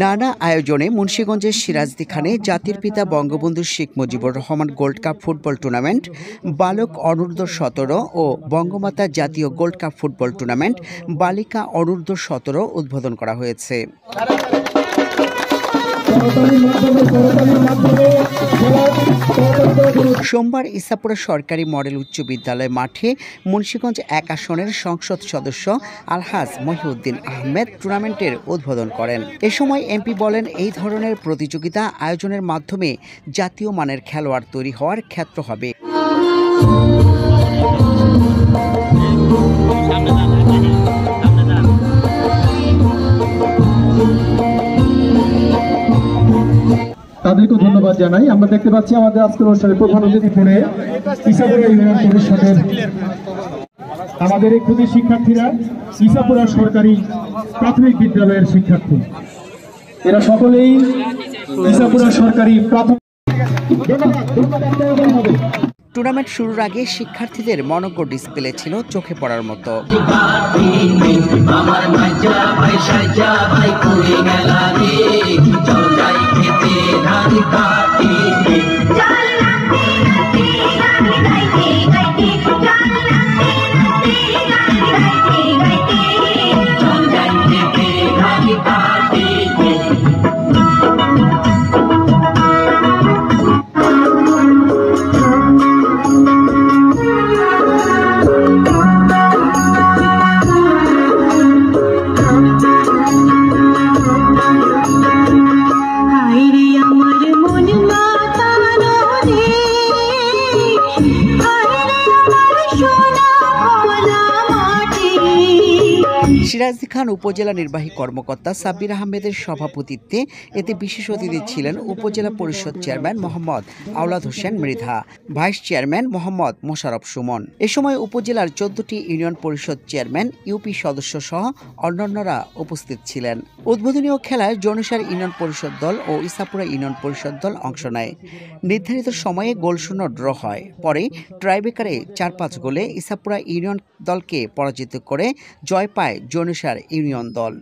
নানা আয়োজনে মুন্সিগঞ্জের সিরাজদিখানে জাতির পিতা Bangabandhu Sheikh Mujibur Rahman gold cup football tournament, বালক অনূর্ধ্ব 17 ও বঙ্গমাতা জাতীয় গোল্ড কাপ ফুটবল টুর্নামেন্ট, বালিকা অনূর্ধ্ব 17 উদ্বোধন করা হয়েছে। সোমবার ইসাপুরা সরকারি মডেল উচ্চ বিদ্যালয় মাঠে মুন্সিগঞ্জ 1 আসনের সংসদ সদস্য আলহাজ মহিউদ্দিন আহমেদ টুর্নামেন্টের উদ্বোধন করেন। এ সময় এমপি বলেন, এই ধরনের প্রতিযোগিতা আয়োজনের মাধ্যমে জাতীয় মানের খেলোয়াড় তৈরি হওয়ার ক্ষেত্র হবে। তাদেরকে ধন্যবাদ জানাই। আমরা দেখতে পাচ্ছি আমাদের আজকের অনুষ্ঠানের প্রধান অতিথি পড়ে ইসাপুরা ইউনিয়ন পরিষদের আমাদের এই ক্ষুদে শিক্ষার্থীরা ইসাপুরা সরকারি প্রাথমিক বিদ্যালয়ের শিক্ষার্থী। এরা সকলেই ইসাপুরা সরকারি প্রাথমিক। টুর্নামেন্ট শুরুর আগে শিক্ষার্থীদের মনোজ্ঞ ডিসপ্লে ছিল চোখে পড়ার মতো। সিরাজদিখান উপজেলা নির্বাহী কর্মকর্তা সাব্বির আহমেদের সভাপতিত্বে এতে বিশেষ অতিথি ছিলেন উপজেলা পরিষদ চেয়ারম্যান মোহাম্মদ আওলাদ হোসেন মৃধা, ভাইস চেয়ারম্যান মোহাম্মদ মোশাররফ সুমন। এ সময় উপজেলার 14টি ইউনিয়ন পরিষদ চেয়ারম্যান, ইউপি সদস্য সহ অন্যান্যরা উপস্থিত ছিলেন। উদ্বোধনীয় খেলায় জনিসার ইউনিয়ন পরিষদ দল ও ইসাপুরা ইউনিয়ন পরিষদ দল অংশ নেয়। নির্ধারিত সময়ে গোলশূন্য ড্র হয়। পরে ট্রাইব্রেকারে 4-5 গোলে ইসাপুরা ইউনিয়ন দলকে পরাজিত করে জয় পায় জনিসার ইউনিয়ন দল।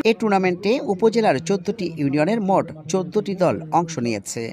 এই টুর্নামেন্টে উপজেলার 14টি ইউনিয়নের মোট 14টি দল অংশ নিয়েছে।